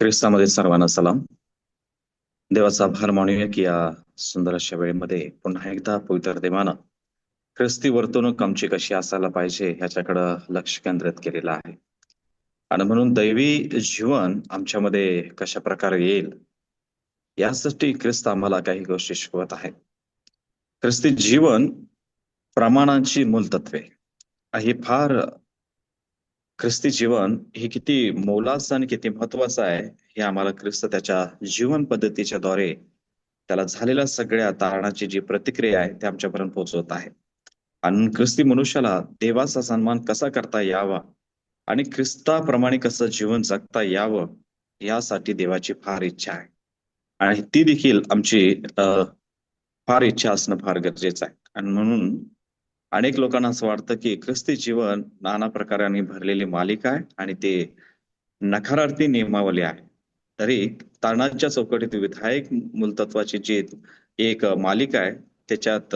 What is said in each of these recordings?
ख्रिस्तामध्ये सर्वांना सलाम. देवाचा आभार मानूया की या सुंदर अशा वेळेमध्ये पुन्हा एकदा पवित्र देवानं ख्रिस्ती वर्तणूक आमची कशी असायला पाहिजे ह्याच्याकडं लक्ष केंद्रित केलेलं आहे. आणि म्हणून दैवी जीवन आमच्यामध्ये कशा प्रकारे येईल यासाठी ख्रिस्त आम्हाला काही गोष्टी शिकवत आहे. ख्रिस्ती जीवन प्रमाणांची मूलतत्वे हे फार ख्रिस्ती जीवन हे किती मोलाचं आणि किती महत्वाचं आहे हे आम्हाला ख्रिस्त त्याच्या जीवन पद्धतीच्या द्वारे त्याला झालेल्या सगळ्या तारणाची जी प्रतिक्रिया आहे ते आमच्यापर्यंत पोहोचवत आहे. आणि ख्रिस्ती मनुष्याला देवाचा सन्मान कसा करता यावा आणि ख्रिस्ताप्रमाणे कसं जीवन जगता यावं यासाठी देवाची फार इच्छा आहे. आणि ती देखील आमची फार इच्छा असणं फार गरजेचं आहे. आणि म्हणून अनेक लोकांना असं वाटतं की ख्रिस्ती जीवन नाना प्रकारांनी भरलेली मालिका आहे आणि ते नकारार्थी नियमावली आहे. तरी तारणांच्या चौकटीत विधायक मूलतत्वाची जी एक मालिका आहे त्याच्यात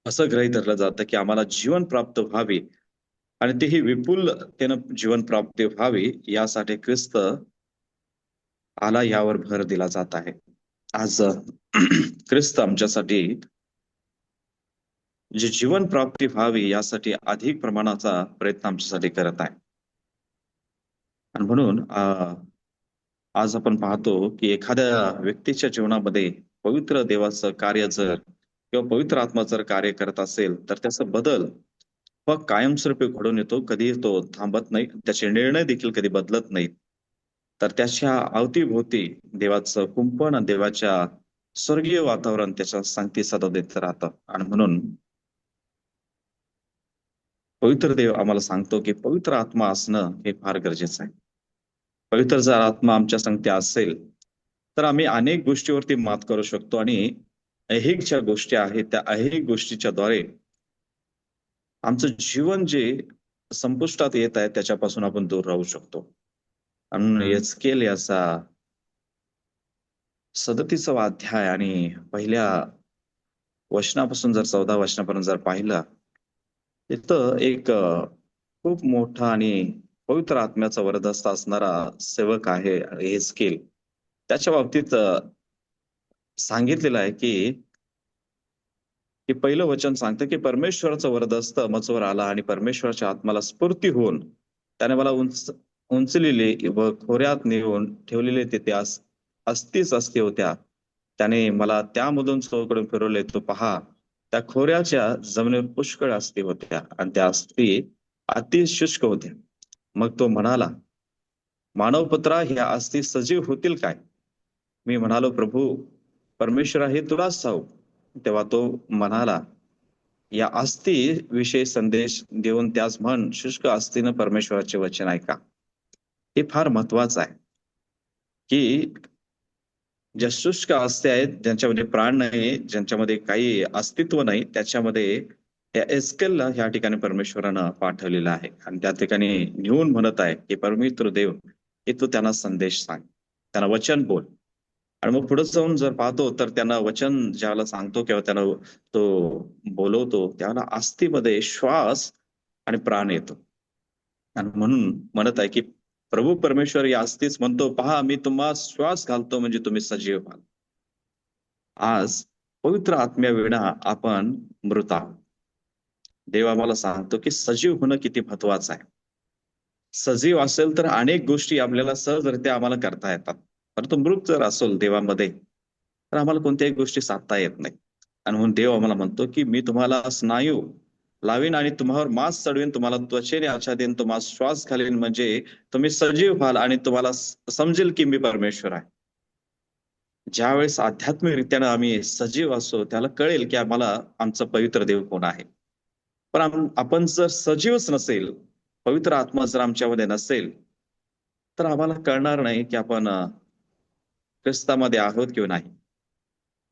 असं गृहीत धरलं जातं की आम्हाला जीवन प्राप्त व्हावी आणि तेही विपुलतेनं जीवन प्राप्ती व्हावी यासाठी ख्रिस्त आला यावर भर दिला जात आहे. आज ख्रिस्त आमच्यासाठी जे जीवन प्राप्ती व्हावी यासाठी अधिक प्रमाणाचा प्रयत्न आमच्यासाठी करत आहे. आणि म्हणून आज आपण पाहतो की एखाद्या व्यक्तीच्या जीवनामध्ये पवित्र देवाचं कार्य जर किंवा पवित्र आत्मा जर कार्य करत असेल तर त्याचा बदल व कायमस्वरूपी घडून येतो. कधी तो थांबत नाही, त्याचे निर्णय देखील कधी बदलत नाहीत. तर त्याच्या अवतीभोवती देवाचं कुंपण आणि देवाच्या स्वर्गीय वातावरण त्याच्या संगती सदा देत राहतं. आणि म्हणून पवित्र देव आम्हाला सांगतो की पवित्र आत्मा असणं हे फार गरजेचं आहे. पवित्र जर आत्मा आमच्या संगती असेल तर आम्ही अनेक गोष्टीवरती मात करू शकतो आणि ऐहिक ज्या गोष्टी आहेत त्या ऐहिक गोष्टीच्या द्वारे आमचं जीवन जे संपुष्टात येत आहे त्याच्यापासून आपण दूर राहू शकतो. आणि एचकेल याचा 37वा अध्याय आणि पहिल्या वचनापासून जर 14 वचनापर्यंत जर पाहिलं तिथं एक खूप मोठा आणि पवित्र आत्म्याचा वरदहस्त असणारा सेवक आहे एचकेल. त्याच्या बाबतीत सांगितलेलं आहे की पहिलं वचन सांगतं की परमेश्वराचा वरदहस्त मजवर आला आणि परमेश्वराच्या आत्माला स्फूर्ती होऊन त्याने मला उंचलेले व खोऱ्यात नेऊन ठेवलेले ते त्या अस्तीच अस्ती होत्या. त्याने मला त्यामधून चौकडून फिरवले. तो पहा, त्या खोऱ्याच्या जमिनीवर पुष्कळ अस्थी होत्या आणि त्या अस्थी अति शुष्क होत्या. मग तो म्हणाला, मानवपुत्रा, ह्या अस्थी सजीव होतील काय? मी म्हणालो, प्रभू परमेश्वरा, हे तुलाच ठाऊक. तेव्हा तो म्हणाला, या अस्थी विषयी संदेश देऊन त्यास म्हण, शुष्क अस्थीनं परमेश्वराचे वचन ऐका. हे फार महत्वाचं आहे की ज्या शुष्क अस्थी आहेत, ज्यांच्यामध्ये प्राण नाही, ज्यांच्यामध्ये काही अस्तित्व नाही, त्याच्यामध्ये या एस्केलला ह्या ठिकाणी परमेश्वरानं पाठवलेलं आहे. आणि त्या ठिकाणी नेऊन म्हणत आहे की परमेश्वर देव, हे तू त्यांना संदेश सांग, त्यांना वचन बोल. आणि मग पुढे जाऊन जर पाहतो तर त्यांना वचन ज्याला सांगतो किंवा त्यांना तो बोलवतो त्याला अस्थीमध्ये श्वास आणि प्राण येतो. आणि म्हणून म्हणत आहे की प्रभू परमेश्वर या अस्थीच म्हणतो, पहा, मी तुम्हा श्वास घालतो म्हणजे तुम्ही सजीव व्हाल. आज पवित्र आत्म्याविना आपण मृत आहोत. देव आम्हाला सांगतो की सजीव होणं किती महत्वाचं आहे. सजीव असेल तर अनेक गोष्टी आपल्याला सहजरित्या आम्हाला करता येतात. परंतु मृत जर असेल देवामध्ये तर आम्हाला कोणत्याही गोष्टी साधता येत नाही. आणि म्हणून देव आम्हाला म्हणतो की मी तुम्हाला स्नायू लावीन आणि तुम्हावर मांस चढवीन, तुम्हाला त्वचेने आच्छादीन, तुम्हाला श्वास घालीन म्हणजे तुम्ही सजीव व्हाल आणि तुम्हाला समजेल की मी परमेश्वर आहे. ज्यावेळेस आध्यात्मिकरित्यानं आम्ही सजीव असो त्याला कळेल की आम्हाला आमचं पवित्र देव कोण आहे. पण आपण जर सजीवच नसेल, पवित्र आत्मा जर आमच्यामध्ये नसेल तर आम्हाला कळणार नाही की आपण ख्रिस्तामध्ये आहोत किंवा नाही.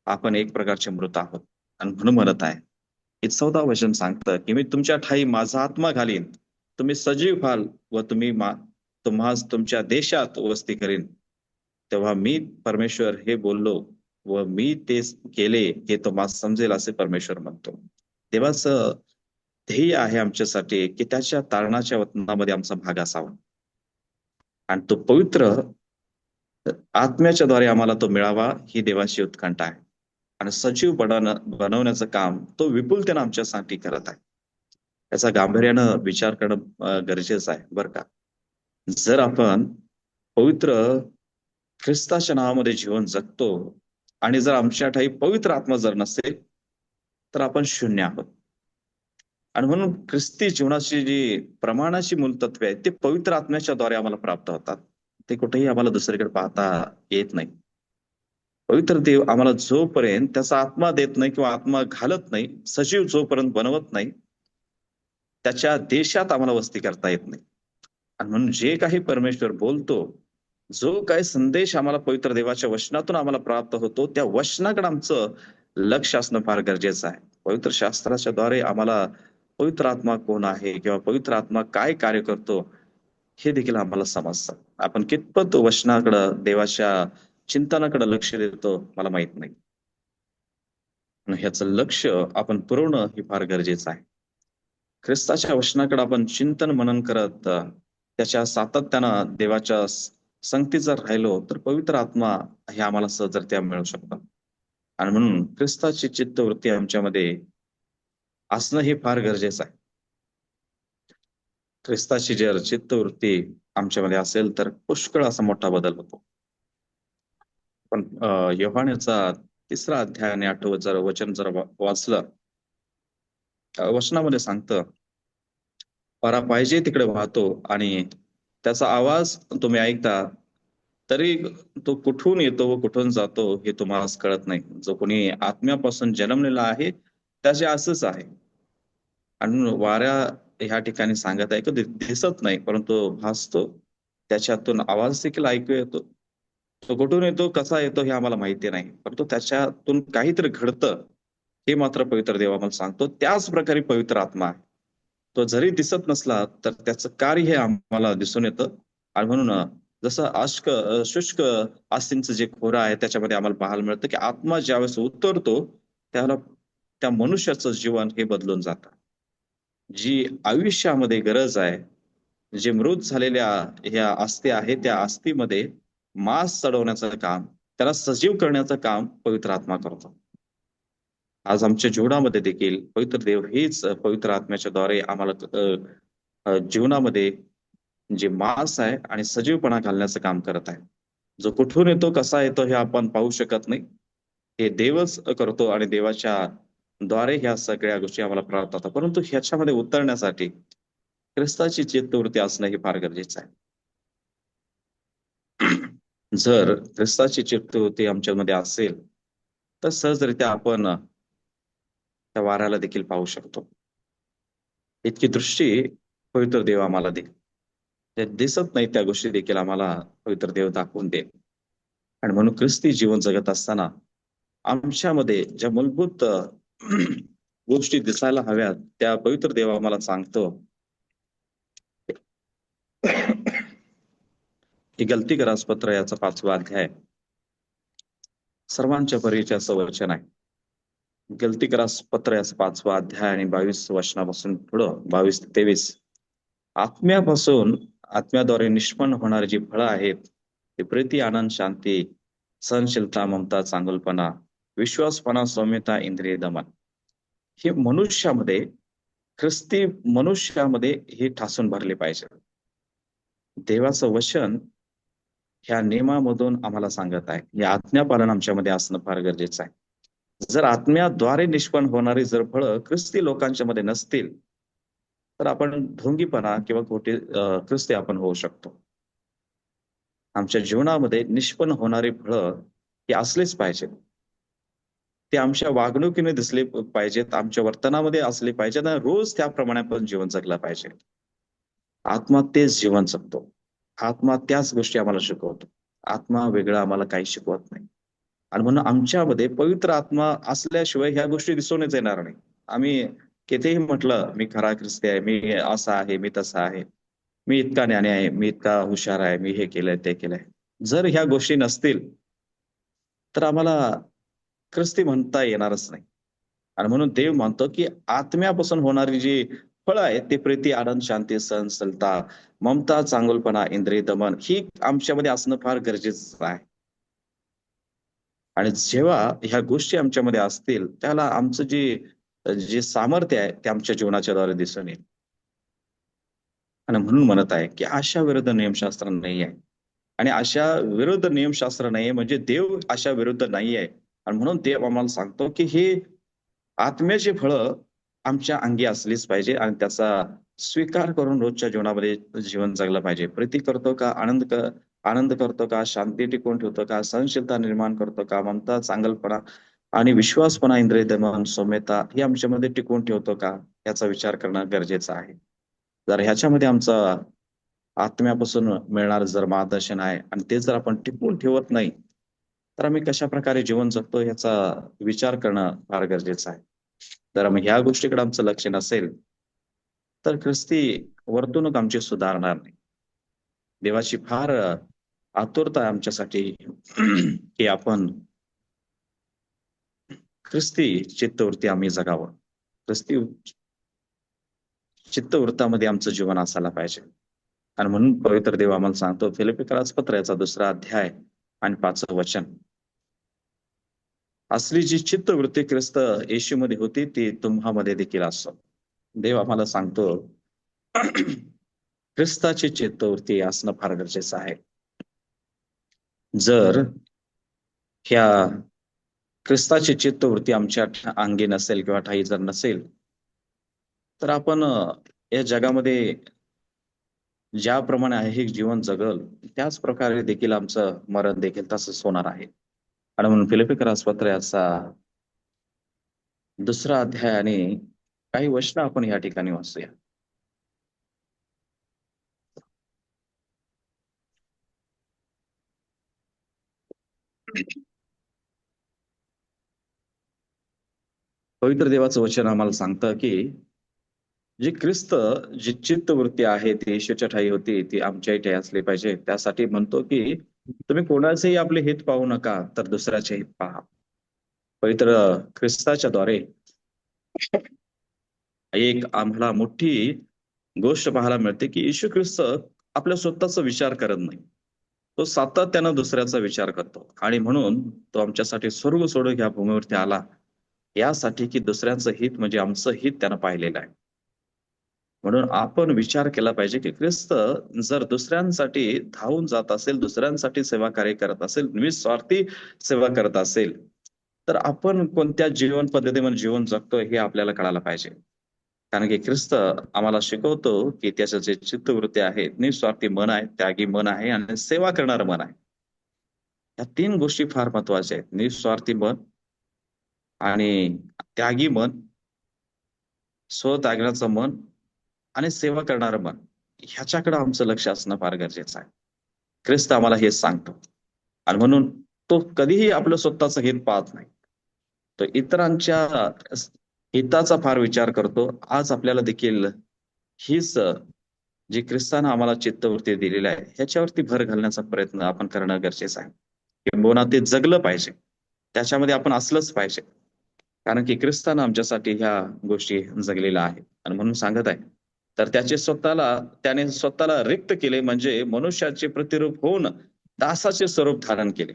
आपण एक प्रकारचे मृत आहोत. आणि म्हणून म्हणत आहे की 14 वचन सांगतं की मी तुमच्या ठाई माझा आत्मा घालीन, तुम्ही सजीव व्हाल व तुम्हा तुमच्या देशात वस्ती करीन. तेव्हा मी परमेश्वर हे बोललो व मी तेच केले हे तुम्हाला समजेल असे परमेश्वर म्हणतो. देवाचं ध्येय आहे आमच्यासाठी की त्याच्या तारणाच्या वतनामध्ये आमचा भाग असावा आणि तो पवित्र आत्म्याच्या द्वारे आम्हाला तो मिळावा ही देवाची उत्कंठा आहे. आणि सजीव बनवण्याचं काम तो विपुलतेनं आमच्यासाठी करत आहे. त्याचा गांभीर्यानं विचार करणं गरजेचं आहे बरं का. जर आपण पवित्र ख्रिस्ताच्या नावामध्ये जीवन जगतो आणि जर आमच्या ठाई पवित्र आत्मा जर नसेल तर आपण शून्य आहोत. आणि म्हणून ख्रिस्ती जीवनाची जी प्रमाणाची मूलतत्वे आहेत ते पवित्र आत्म्याच्या द्वारे आम्हाला प्राप्त होतात. ते कुठेही आम्हाला दुसरीकडे पाहता येत नाही. पवित्र देव आम्हाला जोपर्यंत त्याचा आत्मा देत नाही किंवा आत्मा घालत नाही, सजीव जोपर्यंत बनवत नाही, त्याच्या देशात आम्हाला वस्ती करता येत नाही. आणि म्हणून जे काही परमेश्वर बोलतो, जो काही संदेश आम्हाला पवित्र देवाच्या वचनातून आम्हाला प्राप्त होतो, त्या वचनाकडे आमचं लक्ष असणं फार गरजेचं आहे. पवित्र शास्त्राच्या द्वारे आम्हाला पवित्र आत्मा कोण आहे किंवा पवित्र आत्मा काय कार्य करतो हे देखील आम्हाला समजतं. आपण कितपत वचनाकडं देवाच्या चिंतनाकडे लक्ष देतो मला माहित नाही. आणि ह्याचं लक्ष आपण पुरवणं हे फार गरजेचं आहे. ख्रिस्ताच्या वचनाकडे आपण चिंतन मनन करत त्याच्या सातत्यानं देवाच्या संगतीत जर राहिलो तर पवित्र आत्मा हे आम्हाला सहजरित्या मिळू शकतात. आणि म्हणून ख्रिस्ताची चित्तवृत्ती आमच्यामध्ये असणं हे फार गरजेचं आहे. ख्रिस्ताची जर चित्तवृत्ती आमच्यामध्ये असेल तर पुष्कळ असा मोठा बदल होतो. पण योहानेचा 3रा अध्याय आणि 8वं जर वचन जर वाचलं, वचनामध्ये सांगतं, परा पाहिजे तिकडे वाहतो आणि त्याचा आवाज तुम्ही ऐकता, तरी तो कुठून येतो व कुठून जातो हे तुम्हाला कळत नाही. जो कोणी आत्म्यापासून जन्मलेला आहे त्याचे असंच आहे. आणि वाऱ्या ह्या ठिकाणी सांगत आहे की दिसत नाही परंतु भासतो, त्याच्यातून आवाज देखील ऐकू येतो. तो कुठून येतो कसा येतो हे आम्हाला माहिती नाही, परंतु त्याच्यातून काहीतरी घडतं हे मात्र पवित्र देव आम्हाला सांगतो. त्याच प्रकारे पवित्र आत्मा आहे. तो जरी दिसत नसला तर त्याचं कार्य हे आम्हाला दिसून येतं. आणि म्हणून जसं शुष्क अस्थींचं जे खोरं आहे त्याच्यामध्ये आम्हाला पाहायला मिळतं की आत्मा ज्यावेळेस उतरतो त्याला त्या मनुष्याचं जीवन हे बदलून जातं. जी आयुष्यामध्ये गरज आहे, जे मृत झालेल्या ह्या अस्थी आहेत त्या अस्थीमध्ये मांस चढवण्याचं काम, त्याला सजीव करण्याचं काम पवित्र आत्मा करतो. आज आमच्या जीवनामध्ये देखील पवित्र देव हेच पवित्र आत्म्याच्या द्वारे आम्हाला जीवनामध्ये जे मांस आहे आणि सजीवपणा घालण्याचं काम करत आहे. जो कुठून येतो कसा येतो हे आपण पाहू शकत नाही, हे देवच करतो आणि देवाच्या द्वारे ह्या सगळ्या गोष्टी आम्हाला प्राप्त होतात. परंतु ह्याच्यामध्ये उतरण्यासाठी ख्रिस्ताची चित्तवृत्ती असणं हे फार गरजेचं आहे. जर ख्रिस्ताची चित्तवृत्ती आमच्यामध्ये असेल तर सहजरित्या आपण त्या वाऱ्याला देखील पाहू शकतो. इतकी दृष्टी पवित्र देव आम्हाला दे, जे दिसत नाही त्या गोष्टी देखील आम्हाला पवित्र देव दाखवून दे. आणि म्हणून ख्रिस्ती जीवन जगत असताना आमच्यामध्ये ज्या मूलभूत गोष्टी दिसायला हव्यात त्या पवित्र देव आम्हाला सांगतो. ही गलती करास पत्र याचा 5वा अध्याय सर्वांच्या परिचयाचं वचन आहे. गलती करास पत्र याचा 5वा अध्याय आणि 22 वचनापासून पुढं 22 ते 23. आत्म्यापासून आत्म्याद्वारे निष्पन्न होणारी जी फळं आहेत ते प्रीती, आनंद, शांती, सहनशीलता, ममता, चांगुलपणा, विश्वासपणा, सौम्यता, इंद्रिय दमन. हे मनुष्यामध्ये, ख्रिस्ती मनुष्यामध्ये हे ठासून भरले पाहिजे. देवाचं वचन ह्या नियमामधून आम्हाला सांगत आहे, हे आज्ञापालन आमच्यामध्ये असणं फार गरजेचं आहे. जर आत्म्याद्वारे निष्पन्न होणारी जर फळं ख्रिस्ती लोकांच्या मध्ये नसतील तर आपण ढोंगीपणा किंवा खोटे ख्रिस्ती आपण होऊ शकतो. आमच्या जीवनामध्ये निष्पन्न होणारी फळं हे असलेच पाहिजे. ते आमच्या वागणुकीने दिसले पाहिजेत, आमच्या वर्तनामध्ये असले पाहिजेत आणि रोज त्याप्रमाणे आपण जीवन जगलं पाहिजे. आत्मा तेच जीवन जगतो. आत्मा त्याच गोष्टी आम्हाला शिकवतो. आत्मा वेगळा आम्हाला काही शिकवत नाही. आणि म्हणून आमच्यामध्ये पवित्र आत्मा असल्याशिवाय ह्या गोष्टी दिसूनच येणार नाही. आम्ही कितीही म्हटलं मी खरा ख्रिस्ती आहे, मी असा आहे, मी तसा आहे, मी इतका ज्ञानी आहे, मी इतका हुशार आहे, मी हे केलंय ते केलंय, जर ह्या गोष्टी नसतील तर आम्हाला ख्रिस्ती म्हणता येणारच नाही. आणि म्हणून देव मानतो की आत्म्यापासून होणारी जी फळ आहे ते प्रीती, आनंद, शांती, सहनशीलता, ममता, चांगुलपणा, इंद्रिय दमन ही आमच्यामध्ये असणं फार गरजेचं आहे. आणि जेव्हा ह्या गोष्टी आमच्यामध्ये असतील त्याला आमचं जे जे सामर्थ्य आहे ते आमच्या जीवनाच्या द्वारे दिसून येईल. आणि म्हणून म्हणत आहे की आशा विरुद्ध नियमशास्त्र नाही आहे. आणि अशा विरुद्ध नियमशास्त्र नाहीये म्हणजे देव अशा विरुद्ध नाहीये. आणि म्हणून देव आम्हाला सांगतो की हे आत्म्याची फळं आमच्या अंगी असलीच पाहिजे आणि त्याचा स्वीकार करून रोजच्या जीवनामध्ये जीवन जगलं पाहिजे. प्रीती करतो का, आनंद करतो का, शांती टिकवून ठेवतो का, सहनशीलता निर्माण करतो का, ममता, चांगलपणा आणि विश्वासपणा, इंद्रिय दमन, सौम्यता हे आमच्यामध्ये टिकवून ठेवतो का, याचा विचार करणं गरजेचं आहे. जर ह्याच्यामध्ये आमचा आत्म्यापासून मिळणारं जर मार्गदर्शन आहे आणि ते जर आपण टिकवून ठेवत नाही, तर आम्ही कशा प्रकारे जीवन जगतो याचा विचार करणं फार गरजेचं आहे. जर मग ह्या गोष्टीकडे आमचं लक्ष नसेल, तर ख्रिस्ती वर्तणूक आमची सुधारणार नाही. देवाची फार आतुरता आहे आमच्यासाठी की आपण ख्रिस्ती चित्तवृत्ती आम्ही जगावं. ख्रिस्ती चित्तवृत्तामध्ये आमचं जीवन असायला पाहिजे. आणि म्हणून पवित्र देव आम्हाला सांगतो फिलिप्पियरास पत्र याचा 2रा अध्याय आणि 5वं वचन, असली जी चित्तवृत्ती ख्रिस्त येशूमध्ये होती ती तुम्हामध्ये देखील असो. देव आम्हाला सांगतो ख्रिस्ताची चित्तवृत्ती असणं फार गरजेचं आहे. जर ह्या ख्रिस्ताची चित्तवृत्ती आमच्या अंगी नसेल किंवा ठाई जर नसेल, तर आपण या जगामध्ये ज्याप्रमाणे आहे हे जीवन जगल त्याच प्रकारे देखील आमचं मरण देखील तसंच होणार आहे. आणि म्हणून फिलिप्पियरास पत्र याचा 2रा अध्याय आणि काही वचन आपण या ठिकाणी वाचूया. पवित्र देवाचं वचन आम्हाला सांगतं की जी ख्रिस्त जी चित्तवृत्ती आहे ती येशूच्या ठाई होती ती आमच्याही ठाई असली पाहिजे. त्यासाठी म्हणतो की तुम्ही कोणाचेही आपले हित पाहू नका, तर दुसऱ्याचे हित पहा. पवित्र ख्रिस्ताच्या द्वारे एक आम्हाला मोठी गोष्ट पाहायला मिळते की येशू ख्रिस्त आपल्या स्वतःचा विचार करत नाही. तो सातत्यानं दुसऱ्याचा विचार करतो आणि म्हणून तो आमच्यासाठी स्वर्ग सोडून ह्या भूमीवरती आला, यासाठी की दुसऱ्यांचं हित म्हणजे आमचं हित त्यानं पाहिलेलं आहे. म्हणून आपण विचार केला पाहिजे की ख्रिस्त जर दुसऱ्यांसाठी धावून जात असेल, दुसऱ्यांसाठी सेवा कार्य करत असेल, निस्वार्थी सेवा करत असेल, तर आपण कोणत्या जीवन पद्धतीमध्ये जीवन जगतो हे आपल्याला कळायला पाहिजे. कारण की ख्रिस्त आम्हाला शिकवतो की त्याचं जे चित्तवृत्ती आहे निस्वार्थी मन आहे, त्यागी मन आहे आणि सेवा करणारं मन आहे. या 3 गोष्टी फार महत्वाच्या आहेत. निस्वार्थी मन आणि त्यागी मन, स्वत्यागाचं मन आणि सेवा करणारं मन, ह्याच्याकडे आमचं लक्ष असणं फार गरजेचं आहे. ख्रिस्त आम्हाला हेच सांगतो आणि म्हणून तो कधीही आपलं स्वतःचं हित पाहत नाही. तो इतरांच्या हिताचा फार विचार करतो. आज आपल्याला देखील हीच जी ख्रिस्तानं आम्हाला चित्तवृत्ती दिलेली आहे ह्याच्यावरती भर घालण्याचा प्रयत्न आपण करणं गरजेचं आहे. किंबहुना ते जगलं पाहिजे, त्याच्यामध्ये आपण असलंच पाहिजे. कारण की ख्रिस्तानं आमच्यासाठी ह्या गोष्टी जगलेल्या आहेत आणि म्हणून सांगत आहे. तर त्याने स्वतःला रिक्त केले म्हणजे मनुष्याचे प्रतिरूप होऊन दासाचे स्वरूप धारण केले.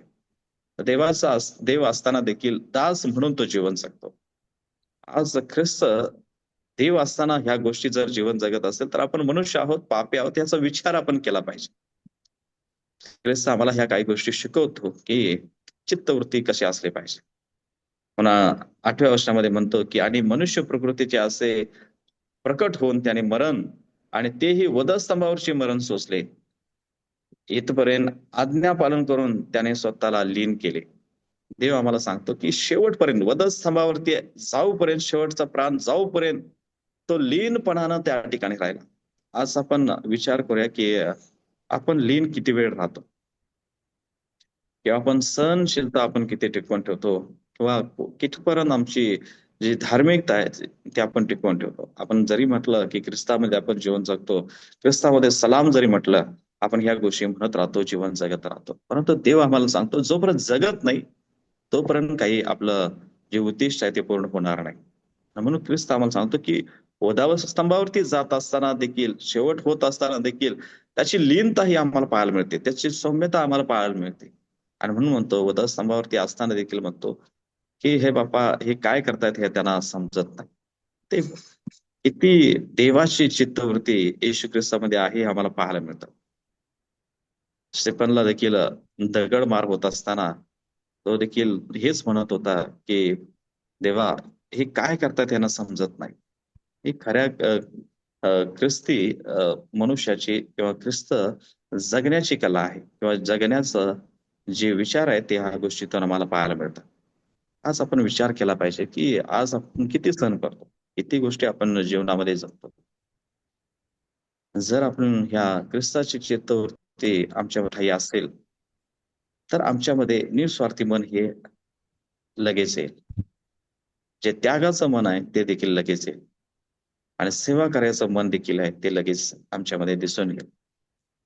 देव असताना देखील दास म्हणून तो जीवन जगतो. आज ख्रिस्त देव असताना ह्या गोष्टी जर जीवन जगत असेल तर आपण मनुष्य आहोत, पापी आहोत याचा विचार आपण केला पाहिजे. ख्रिस्त आम्हाला ह्या काही गोष्टी शिकवतो की चित्तवृत्ती कशी असली पाहिजे. पुन्हा 8व्या वचनामध्ये म्हणतो की आणि मनुष्य प्रकृतीचे असे प्रकट होऊन त्याने मरण आणि तेही वधस्तंभावरचे मरण सोसले, इथपर्यंत आज्ञा पालन करून त्याने स्वतःला लीन केले. देव आम्हाला सांगतो की शेवटपर्यंत वधस्तंभावरती जाऊपर्यंत, शेवटचा प्राण जाऊपर्यंत तो लीनपणानं त्या ठिकाणी राहिला. आज आपण विचार करूया की आपण लीन किती वेळ राहतो किंवा आपण सहनशीलता आपण किती टिकवून ठेवतो किंवा कितपर्यंत आमची जी धार्मिकता आहे ती आपण टिकवून ठेवतो. आपण जरी म्हटलं की ख्रिस्तामध्ये आपण जीवन जगतो, ख्रिस्तामध्ये सलाम जरी म्हटलं, आपण ह्या गोष्टी म्हणत राहतो, जीवन जगत राहतो. परंतु देव आम्हाला सांगतो जोपर्यंत जगत नाही तोपर्यंत काही आपलं जे उद्दिष्ट आहे ते पूर्ण होणार नाही. म्हणून ख्रिस्त आम्हाला सांगतो की स्तंभावरती जात असताना देखील, शेवट होत असताना देखील त्याची लीनता ही आम्हाला पाहायला मिळते, त्याची सौम्यता आम्हाला पाहायला मिळते. आणि म्हणून म्हणतो, वधस्तंभावरती असताना देखील म्हणतो की हे बापा, हे काय करतायत हे त्यांना समजत नाही. ते किती देवाची चित्तवृत्ती येशू ख्रिस्तामध्ये आहे हे आम्हाला पाहायला मिळतं. स्टेफनला देखील दगड मार होत असताना तो देखील हेच म्हणत होता की देवा, हे काय करतात यांना समजत नाही. ही खऱ्या ख्रिस्ती मनुष्याची किंवा ख्रिस्त जगण्याची कला आहे, किंवा जगण्याचं जे विचार आहे ते ह्या गोष्टीतून आम्हाला पाहायला मिळतात. आज आपण विचार केला पाहिजे की आज आपण किती सण करतो, किती गोष्टी आपण जीवनामध्ये जगतो. जर आपण ह्या ख्रिस्ताची चित्तवृत्ती आमच्या ठायी असेल, तर आमच्यामध्ये निस्वार्थी मन हे लगेच येईल. जे त्यागाचं मन आहे ते देखील लगेच येईल. आणि सेवा करायचं मन देखील आहे ते लगेच आमच्यामध्ये दिसून येईल.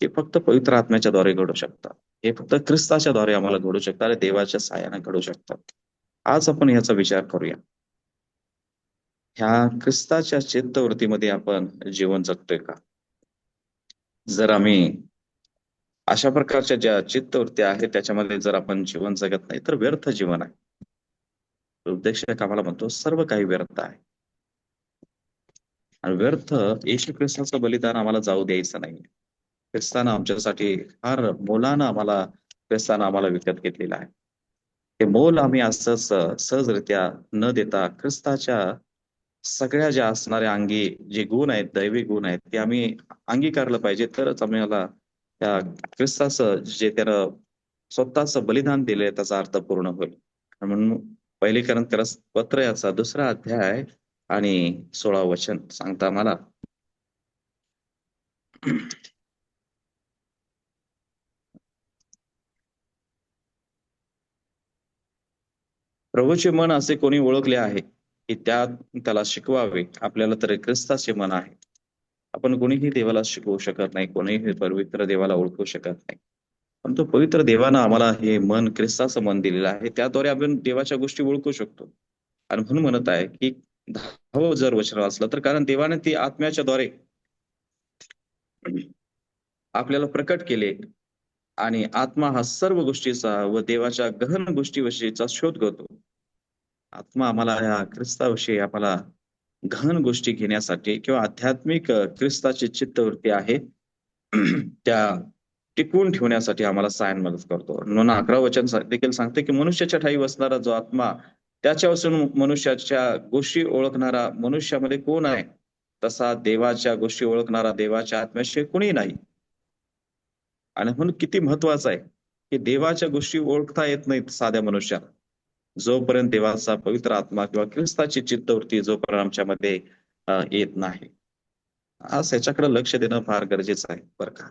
हे फक्त पवित्र आत्म्याच्या द्वारे घडू शकतात. हे फक्त ख्रिस्ताच्या द्वारे आम्हाला घडू शकतात आणि देवाच्या साहाय्याने घडू शकतात. आज आपण ह्याचा विचार करूया. ह्या ख्रिस्ताच्या चित्तवृत्तीमध्ये आपण जीवन जगतोय का? जर आम्ही अशा प्रकारच्या ज्या चित्तवृत्ती आहेत त्याच्यामध्ये जर आपण जीवन जगत नाही, तर व्यर्थ जीवन आहे. उपदेशक आम्हाला म्हणतो सर्व काही व्यर्थ आहे. आणि व्यर्थ येशू ख्रिस्ताचं बलिदान आम्हाला जाऊ द्यायचं नाही. ख्रिस्तानं आमच्यासाठी फार मोलानं ख्रिस्तानं आम्हाला विकत घेतलेलं आहे. ते मोल आम्ही असंच सहजरित्या न देता ख्रिस्ताच्या सगळ्या ज्या असणाऱ्या अंगी जे गुण आहेत, दैवी गुण आहेत, ते आम्ही अंगीकारलं पाहिजे. तरच आम्हाला त्या ख्रिस्ताचं जे त्यानं स्वतःचं बलिदान दिलंय त्याचा अर्थ पूर्ण होईल. म्हणून पहिली करंथीस पत्र याचा 2रा अध्याय आणि 16 वचन सांगता मला, प्रभूचे मन असे कोणी ओळखले आहे की त्याला शिकवावे. आपल्याला तर ख्रिस्ताचे मन आहे. आपण कोणीही देवाला शिकवू शकत नाही, कोणीही पवित्र देवाला ओळखू शकत नाही. पण तो पवित्र देवानं आम्हाला हे मन, ख्रिस्ताचं मन दिलेलं आहे. त्याद्वारे आपण देवाच्या गोष्टी ओळखू शकतो. आणि म्हणून म्हणत आहे की 10वं जर वचन वाचलं तर, कारण देवाने ती आत्म्याच्या द्वारे आपल्याला प्रकट केले आणि आत्मा हा सर्व गोष्टीचा व देवाच्या गहन गोष्टीविषयीचा शोध घेतो. आत्मा आम्हाला या ख्रिस्ताविषयी आम्हाला गहन गोष्टी घेण्यासाठी किंवा आध्यात्मिक ख्रिस्ताची चित्तवृत्ती आहे त्या टिकवून ठेवण्यासाठी आम्हाला सायन मदत करतो. म्हणून 11 वचन देखील सांगते की मनुष्याच्या ठाई बसणारा जो आत्मा, त्याच्यापासून मनुष्याच्या गोष्टी ओळखणारा मनुष्यामध्ये कोण आहे? तसा देवाच्या गोष्टी ओळखणारा देवाच्या आत्म्याशिवाय कोणी नाही. आणि म्हणून किती महत्वाचं आहे की देवाच्या गोष्टी ओळखता येत नाहीत साध्या मनुष्याला, जोपर्यंत देवाचा पवित्र आत्मा किंवा ख्रिस्ताची चित्तवृत्ती जोपर्यंत आमच्यामध्ये येत नाही. आज याच्याकडे लक्ष देणं फार गरजेचं आहे बरं का.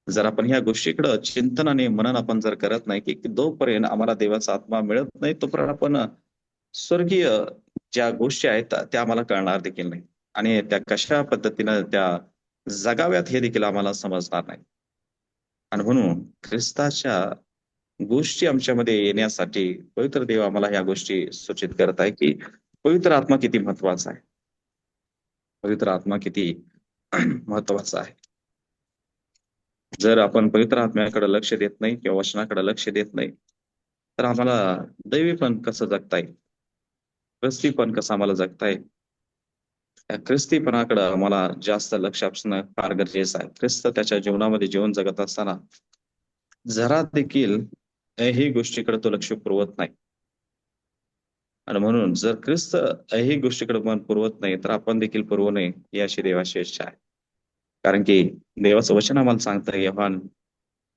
जर आपण ह्या गोष्टीकडे चिंतन आणि मनन आपण जर करत नाही की जोपर्यंत आम्हाला देवाचा आत्मा मिळत नाही, तोपर्यंत आपण स्वर्गीय ज्या गोष्टी आहेत त्या आम्हाला कळणार देखील नाही, आणि त्या कशा पद्धतीनं त्या जगाव्यात हे देखील आम्हाला समजणार नाही. आणि म्हणून ख्रिस्ताच्या गोष्टी आमच्यामध्ये येण्यासाठी पवित्र देव आम्हाला ह्या गोष्टी सूचित करत आहे की पवित्र आत्मा किती महत्वाचा आहे. पवित्र आत्मा किती महत्वाचा आहे. जर आपण पवित्र आत्म्याकडे लक्ष देत नाही किंवा वचनाकडे लक्ष देत नाही, तर आम्हाला दैवी पण कसं जगता येईल, ख्रिस्ती पण कसं आम्हाला जगता येईल. त्या ख्रिस्तीपणाकडे आम्हाला जास्त लक्ष असणं फार गरजेचं आहे. ख्रिस्त त्याच्या जीवनामध्ये जीवन जगत असताना जरा देखील ही गोष्टीकडे तो लक्ष पुरवत नाही. आणि म्हणून जर ख्रिस्त ही गोष्टीकडे मन पुरवत नाही, तर आपण देखील पुरवू नये ही अशी देवाची इच्छा आहे. कारण की देवाचं वचन आम्हाला सांगतं, योहान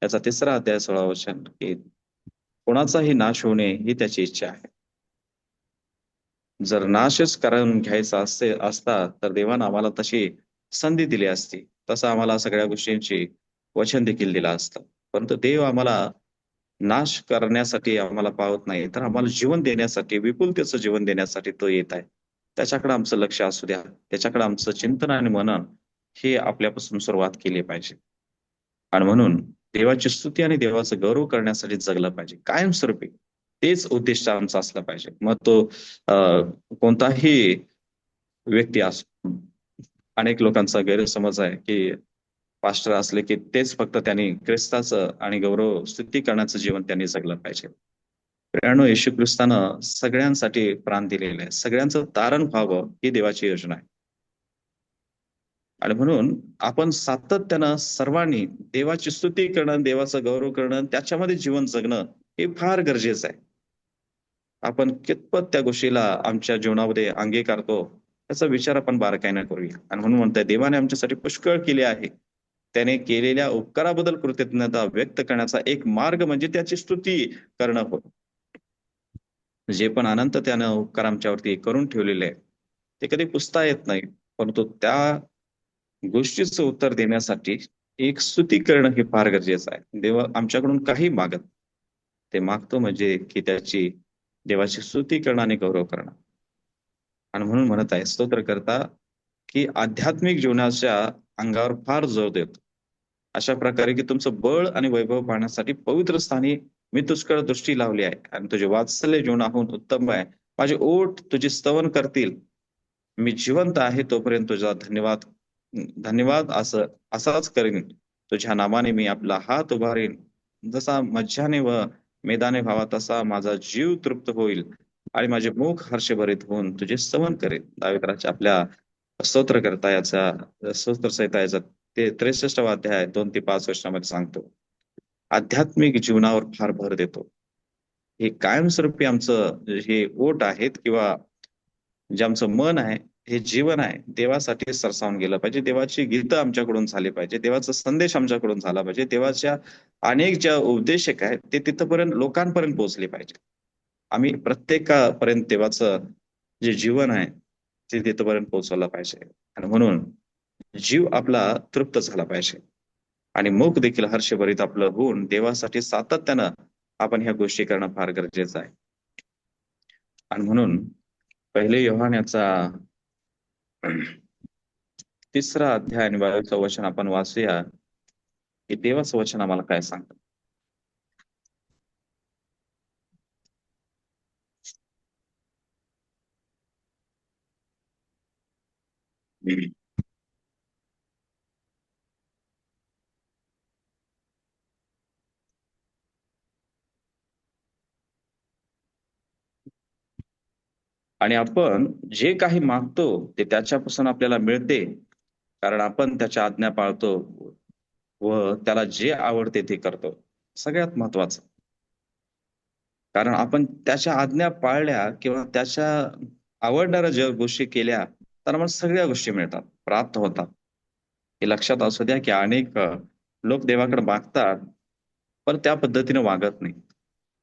याचा 3रा अध्याय 16 वचन, की कोणाचाही नाश होणे ही त्याची इच्छा आहे. जर नाशच करून घ्यायचा असता तर देवानं आम्हाला तशी संधी दिली असती, तसं आम्हाला सगळ्या गोष्टींची वचन देखील दिलं असतं. परंतु देव आम्हाला नाश करण्यासाठी आम्हाला पावत नाही, तर आम्हाला जीवन देण्यासाठी, विपुलतेचं जीवन देण्यासाठी तो येत आहे. त्याच्याकडे आमचं लक्ष असू द्या, त्याच्याकडे आमचं चिंतन आणि मनन हे आपल्यापासून सुरुवात केली पाहिजे. आणि म्हणून देवाची स्तुती आणि देवाचं गौरव करण्यासाठी जगलं पाहिजे कायमस्वरूपी. तेच उद्दिष्ट आमचं असलं पाहिजे. मग तो कोणताही व्यक्ती असो, अनेक लोकांचा गैरसमज आहे की पास्टर असले की तेच फक्त त्यांनी ख्रिस्ताचं आणि गौरव स्तुती करण्याचं जीवन त्यांनी जगलं पाहिजे. प्रियानो, येशू ख्रिस्तानं सगळ्यांसाठी प्राण दिलेलं आहे, सगळ्यांचं तारण व्हावं ही देवाची योजना आहे. आणि म्हणून आपण सातत्यानं सर्वांनी देवाची स्तुती करणं, देवाचा गौरव करणं, त्याच्यामध्ये जीवन जगणं हे फार गरजेचं आहे. आपण कितपत त्या गोष्टीला आमच्या जीवनामध्ये अंगीकारतो याचा विचार आपण बारकाईनं करूया. आणि म्हणून म्हणताय, देवाने आमच्यासाठी पुष्कळ केले आहे. त्याने केलेल्या उपकाराबद्दल कृतज्ञता व्यक्त करण्याचा एक मार्ग म्हणजे त्याची स्तुती करणं होय. जे पण अनंत त्यानं उपकार आमच्यावरती करून ठेवलेले आहे ते कधी पुसता येत नाही. परंतु त्या गोष्टीचं उत्तर देण्यासाठी एक स्तुती करणं हे फार गरजेचं आहे. देव आमच्याकडून काही मागत, ते मागतो म्हणजे की त्याची देवाची स्तुती करणं आणि गौरव करणं. आणि म्हणून म्हणत आहे स्तोत्र करता की आध्यात्मिक जीवनाच्या अंगावर फार जोर देतो, अशा प्रकारे की तुमचं बळ आणि वैभव पाहण्यासाठी पवित्र स्थानी मी तुझ्याकडे दृष्टी लावली आहे आणि तुझे वात्सल्य जीवनाहून उत्तम आहे. माझे ओठ तुझे स्तवन करतील. मी जिवंत आहे तोपर्यंत तुझा धन्यवाद धन्यवाद असाच करीन. तुझ्या नामाने मी आपला हात उभारेन. जसा मज्जाने व मेदाने व्हावा तसा माझा जीव तृप्त होईल आणि माझे मुख हर्षभरीत होऊन तुझे स्तवन करेन. दाविदाच्या आपल्या स्तोत्र करता याचा स्तोत्र संहिता याचा ते 63वा अध्याय 2 ते 5 वर्षामध्ये सांगतो. आध्यात्मिक जीवनावर फार भर देतो. हे कायमस्वरूपी आमचं हे ओठ आहेत किंवा जे आमचं मन आहे, हे जीवन आहे, देवासाठी सरसावून गेलं पाहिजे. देवाची गीतं आमच्याकडून झाली पाहिजे, देवाचा संदेश आमच्याकडून झाला पाहिजे. देवाच्या अनेक ज्या उपदेशक आहेत ते तिथपर्यंत लोकांपर्यंत पोहोचले पाहिजे. आम्ही प्रत्येकापर्यंत देवाचं जे जीवन आहे ते तिथपर्यंत पोहोचवलं पाहिजे. आणि म्हणून जीव आपला तृप्त झाला पाहिजे आणि मुख देखील हर्षभरीत आपलं होऊन देवासाठी सातत्यानं आपण ह्या गोष्टी करणं फार गरजेचं आहे. आणि म्हणून पहिले योहान याचा 3रा अध्याय आणि 22चं वचन आपण वाचूया की देवाचं वचन आम्हाला काय सांगतं. आणि आपण जे काही मागतो ते त्याच्यापासून आपल्याला मिळते, कारण आपण त्याच्या आज्ञा पाळतो व त्याला जे आवडते ते करतो. सगळ्यात महत्वाचं, कारण आपण त्याच्या आज्ञा पाळल्या किंवा त्याच्या आवडणाऱ्या ज्या गोष्टी केल्या तर मग सगळ्या गोष्टी मिळतात, प्राप्त होतात. हे लक्षात असू द्या की अनेक लोक देवाकडे मागतात पण त्या पद्धतीने वागत नाही,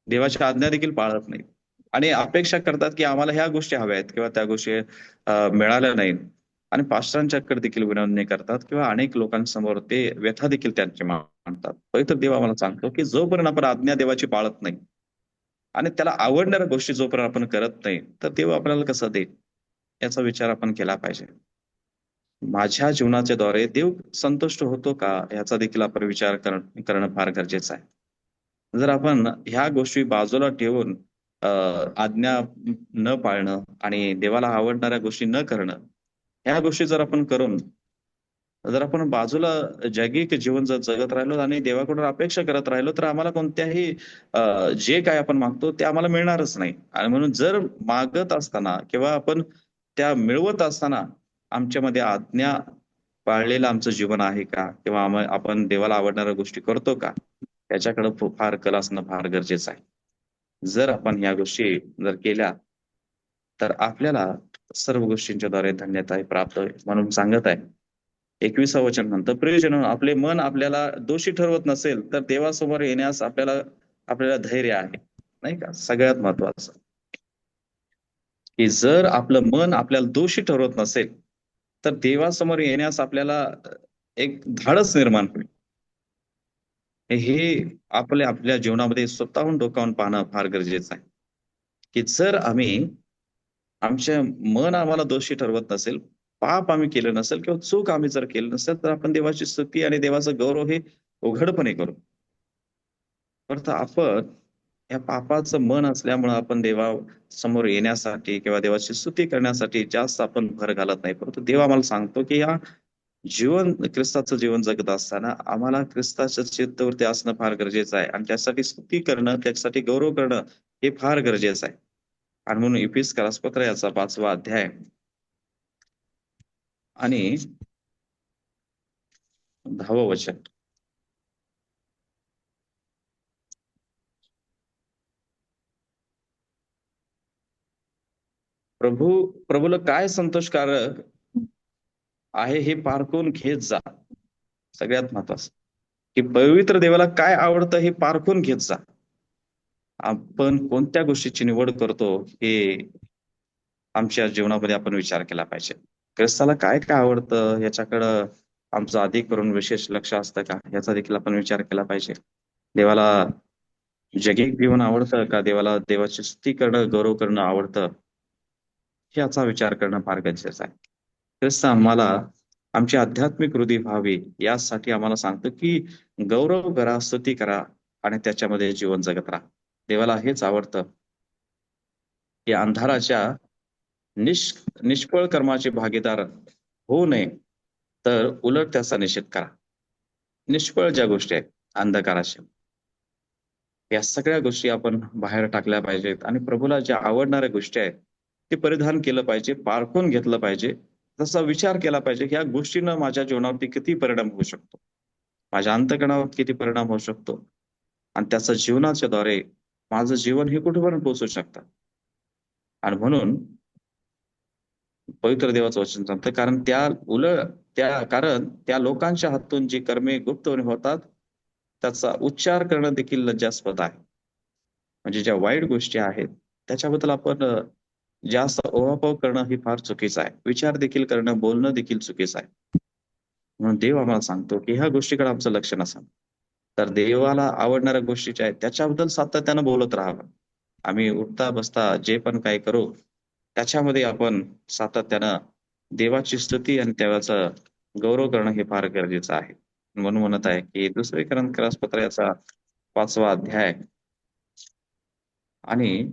देवाच्या आज्ञा देखील पाळत नाही आणि अपेक्षा करतात की आम्हाला ह्या गोष्टी हव्या आहेत किंवा त्या गोष्टी मिळाल्या नाहीत. आणि पास्टरांच्याकडे देखील विनवणी करतात किंवा अनेक लोकांसमोर ते व्यथा देखील त्यांची मांडतात. पवित्र देव आम्हाला सांगतो की जोपर्यंत आपण आज्ञा देवाची पाळत नाही आणि त्याला आवडणाऱ्या गोष्टी जोपर्यंत आपण करत नाही तर देव आपल्याला कसं देईल याचा विचार आपण केला पाहिजे. माझ्या जीवनाच्या द्वारे देव संतुष्ट होतो का याचा देखील आपण विचार करणं फार गरजेचं आहे. जर आपण ह्या गोष्टी बाजूला ठेवून आज्ञा न पाळणं आणि देवाला आवडणाऱ्या गोष्टी न करणं, ह्या गोष्टी जर आपण करून जर आपण बाजूला जैगिक जीवन जर जगत राहिलो आणि देवाकडून अपेक्षा करत राहिलो तर आम्हाला कोणत्याही जे काय आपण मागतो ते आम्हाला मिळणारच नाही. आणि म्हणून जर मागत असताना किंवा आपण त्या मिळवत असताना आमच्यामध्ये आज्ञा पाळलेलं आमचं जीवन आहे का किंवा आपण देवाला आवडणाऱ्या गोष्टी करतो का, त्याच्याकडे फार कल असणं फार गरजेचं आहे. जर आपण ह्या गोष्टी जर केल्या तर आपल्याला सर्व गोष्टींच्या द्वारे धन्यता प्राप्त होईल. म्हणून सांगत आहे 21व वचन म्हणतं, प्रियजन, आपले मन आपल्याला दोषी ठरवत नसेल तर देवासमोर येण्यास आपल्याला आपल्याला धैर्य आहे, नाही का. सगळ्यात महत्वाचं की जर आपलं मन आपल्याला दोषी ठरवत नसेल तर देवासमोर येण्यास आपल्याला एक धाडस निर्माण होईल. हे आपल्या जीवनामध्ये स्वतःहून डोकावून पाहणं फार गरजेचं आहे की जर आम्ही आमच्या मन आम्हाला दोषी ठरवत नसेल, पाप आम्ही केलं नसेल किंवा चूक आम्ही जर केलं नसेल तर आपण देवाची स्तुती आणि देवाचा गौरव हे उघडपणे करू. परंतु आपण या पापाचं मन असल्यामुळे आपण देवा समोर येण्यासाठी किंवा देवाची स्तुती करण्यासाठी जास्त आपण भर घालत नाही. परंतु देव आम्हाला सांगतो की या ख्रिस्ताचं जीवन जगत असताना आम्हाला ख्रिस्ताच्या चित्तावरती असणं फार गरजेचं आहे आणि त्यासाठी स्तुती करणं, त्याच्यासाठी गौरव करणं हे फार गरजेचं आहे. आणि म्हणून इफिसकरास याचा 5वा अध्याय आणि 10वं वचन. प्रभूला काय संतोषकारक आहे हे पारखून घेत जा. सगळ्यात महत्वाचं की पवित्र देवाला काय आवडतं हे पारखून घेत जा. आपण कोणत्या गोष्टीची निवड करतो हे आमच्या जीवनामध्ये आपण विचार केला पाहिजे. ख्रिस्ताला काय काय आवडतं याच्याकडं आमचं अधिक करून विशेष लक्ष असतं का याचा देखील आपण विचार केला पाहिजे. देवाला जगीक जीवन आवडतं का, देवाला देवाची स्तुती करणं, गौरव करणं आवडतं, याचा विचार करणं फार गरजेचं आहे. ख्रिस्त आम्हाला आमची आध्यात्मिक वृद्धी व्हावी यासाठी आम्हाला सांगतं की गौरव करा, स्तुती करा आणि त्याच्यामध्ये जीवन जगत राहा. देवाला हेच आवडतं की अंधाराच्या निष्फळ कर्माचे भागीदार होऊ नये, तर उलट त्याचा निषेध करा. निष्फळ ज्या गोष्टी आहेत अंधकाराच्या, या सगळ्या गोष्टी आपण बाहेर टाकल्या पाहिजेत आणि प्रभूला ज्या आवडणाऱ्या गोष्टी आहेत ते परिधान केलं पाहिजे, पारखून घेतलं पाहिजे. तसा विचार केला पाहिजे की या गोष्टीनं माझ्या जीवनावरती किती परिणाम होऊ शकतो, माझ्या अंतःकरणावर किती परिणाम होऊ शकतो आणि त्याच्या जीवनाच्या द्वारे माझं जीवन हे कुठेपर्यंत पोहोचू शकतं. आणि म्हणून पवित्र देवाचं वचन सांगतं कारण त्या लोकांच्या हातून जी कर्मे गुप्तपणे होतात त्याचा उच्चार करणं देखील लज्जास्पद आहे. म्हणजे ज्या वाईट गोष्टी आहेत त्याच्याबद्दल आपण जास्त ओहापोह करणं ही फार चुकीचं आहे. विचार देखील करणं, बोलणं देखील चुकीचं आहे. म्हणून देव आम्हाला सांगतो की ह्या गोष्टीकडे आमचं लक्ष नसावं. तर देवाला आवडणाऱ्या गोष्टी ज्या आहेत त्याच्याबद्दल सातत्यानं बोलत राहावं. आम्ही उठता बसता जे पण काही करू त्याच्यामध्ये आपण सातत्यानं देवाची स्तुती आणि देवाचा गौरव करणं हे फार गरजेचं आहे. म्हणून म्हणत आहे की 2 कोरिंथीय पत्राचा 5वा अध्याय आणि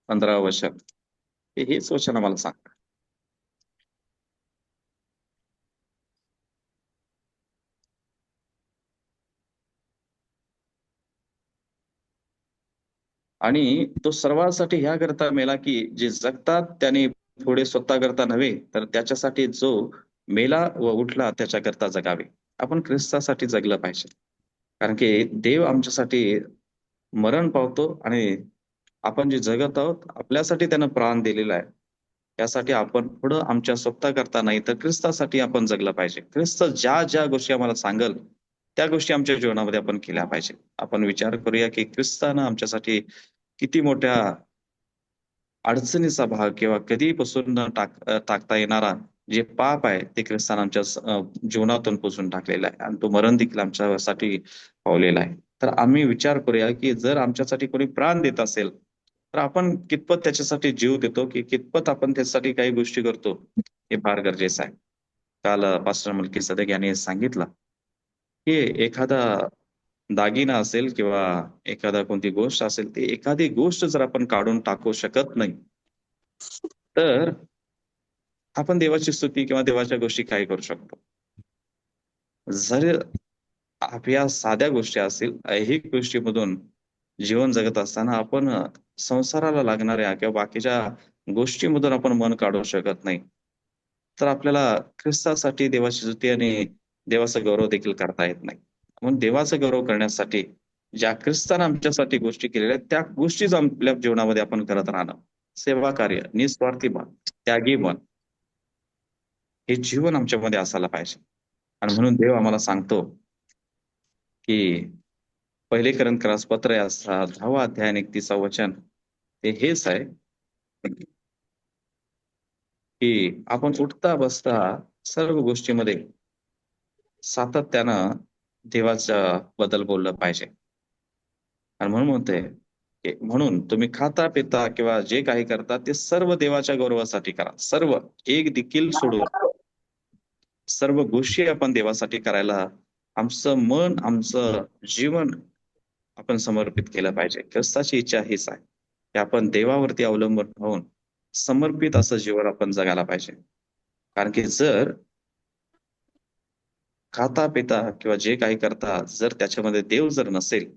15वं वचन, हेच वचन आम्हाला सांगतं. आणि तो सर्वांसाठी ह्या करता मेला की जे जगतात त्याने पुढे स्वतः करता नव्हे, तर त्याच्यासाठी जो मेला व उठला त्याच्याकरता जगावे. आपण ख्रिस्तासाठी जगलं पाहिजे. कारण की देव आमच्यासाठी मरण पावतो आणि आपण जे जगत आहोत आपल्यासाठी त्यानं प्राण दिलेला आहे. त्यासाठी आपण पुढं आमच्या स्वतः करता नाही तर ख्रिस्तासाठी आपण जगलं पाहिजे. ख्रिस्त ज्या ज्या गोष्टी आम्हाला सांगल त्या गोष्टी आमच्या जीवनामध्ये आपण केल्या पाहिजे. आपण विचार करूया की ख्रिस्तानं आमच्यासाठी किती मोठ्या अडचणीचा भाग किंवा कधीपासून टाकता येणारा जे पाप आहे ते ख्रिस्तानं आमच्या जीवनातून पुसून टाकलेला आहे आणि तो मरण देखील आमच्यासाठी पावलेला आहे. तर आम्ही विचार करूया की जर आमच्यासाठी कोणी प्राण देत असेल तर आपण कितपत त्याच्यासाठी जीव देतो की कितपत आपण त्याच्यासाठी काही गोष्टी करतो हे फार गरजेचं आहे. काल पास्टर मलकीसदेक यांनी सांगितलं की एखादा दागिना असेल किंवा एखादा कोणती गोष्ट असेल ती एखादी गोष्ट जर आपण काढून टाकू शकत नाही तर आपण देवाची स्तुती किंवा देवाच्या गोष्टी काय करू शकतो. जर आपल्या साध्या गोष्टी असतील ऐहिक गोष्टीमधून जीवन जगत असताना आपण संसाराला लागणाऱ्या किंवा बाकीच्या गोष्टीमधून आपण मन काढू शकत नाही तर आपल्याला ख्रिस्तासाठी देवाची स्तुती आणि देवाचा गौरव देखील करता येत नाही. म्हणून देवाचा गौरव करण्यासाठी ज्या ख्रिस्तानं आमच्यासाठी गोष्टी केलेल्या आहेत त्या गोष्टीच आपल्या जीवनामध्ये आपण करत राहणं, सेवा कार्य, निस्वार्थी मन, त्यागी मन हे जीवन आमच्यामध्ये असायला पाहिजे. आणि म्हणून देव आम्हाला सांगतो की 1 कोरिंथीय पत्र या 10वा अध्याय आणि 31व वचन ते हेच आहे की आपण उठता बसता सर्व गोष्टीमध्ये सातत्यानं देवाच्या बद्दल बोललं पाहिजे. आणि म्हणून म्हणते म्हणून तुम्ही खाता पिता किंवा जे काही करता ते सर्व देवाच्या गौरवासाठी करा, सर्व एक देखील सोडून. सर्व गोष्टी आपण देवासाठी करायला आमचं मन, आमचं जीवन आपण समर्पित केलं पाहिजे. ख्रिस्ताची इच्छा हीच आहे की आपण देवावरती अवलंबून होऊन समर्पित असं जीवन आपण जगायला पाहिजे. कारण की जर खाता पिता किंवा जे काही करता जर त्याच्यामध्ये देव जर नसेल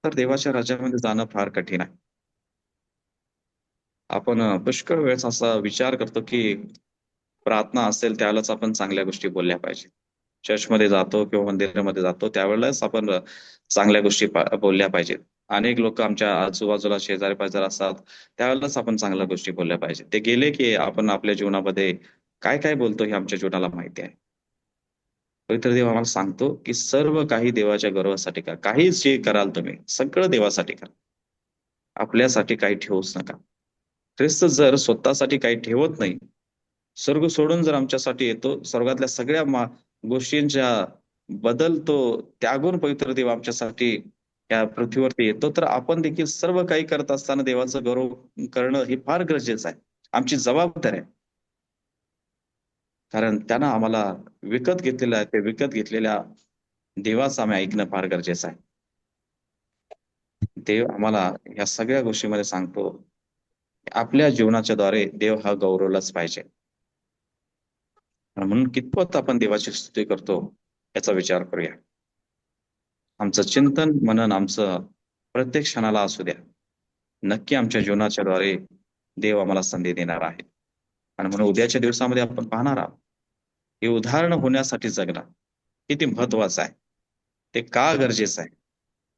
तर देवाच्या राज्यामध्ये जाणं फार कठीण आहे. आपण पुष्कळ वेळेस असा विचार करतो की प्रार्थना असेल त्यावेळेलाच आपण चांगल्या गोष्टी बोलल्या पाहिजे. चर्चमध्ये जातो किंवा मंदिरामध्ये जातो त्यावेळेलाच आपण चांगल्या गोष्टी बोलल्या पाहिजेत. अनेक लोक आमच्या आजूबाजूला शेजारी पाजारी असतात त्यावेळेलाच आपण चांगल्या गोष्टी बोलल्या पाहिजे. ते गेले की आपण आपल्या जीवनामध्ये काय काय बोलतो हे आमच्या जीवनाला माहिती आहे. पवित्र देव आम्हाला सांगतो की सर्व काही देवाच्या गौरवासाठी करा. काही जे कराल तुम्ही सगळं देवासाठी करा. आपल्यासाठी काही ठेवूच नका. ख्रिस्त जर स्वतःसाठी काही ठेवत नाही, स्वर्ग सोडून जर आमच्यासाठी येतो, स्वर्गातल्या सगळ्या गोष्टींच्या बदल तो त्यागून पवित्र देव आमच्यासाठी या पृथ्वीवरती येतो, तर आपण देखील सर्व काही करत असताना देवाचं गौरव करणं हे फार गरजेचं आहे. आमची जबाबदारी आहे. कारण त्यानं आम्हाला विकत घेतलेलं आहे. ते विकत घेतलेल्या देवाचं आम्ही ऐकणं फार गरजेचं आहे. देव आम्हाला या सगळ्या गोष्टीमध्ये सांगतो, आपल्या जीवनाच्या द्वारे देव हा गौरवलाच पाहिजे. आणि म्हणून कितपत आपण देवाची स्तुती करतो याचा विचार करूया. आमचं चिंतन मनन आमचं प्रत्येक क्षणाला असू द्या. नक्की आमच्या जीवनाच्या द्वारे देव आम्हाला संधी देणार आहे. आणि म्हणून उद्याच्या दिवसामध्ये आपण पाहणार आहोत हे उदाहरण होण्यासाठी जगणं किती महत्वाचं आहे, ते का गरजेचं आहे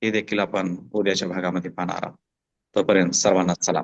हे देखील आपण उद्याच्या भागामध्ये पाहणार आहोत. तोपर्यंत सर्वांना चला.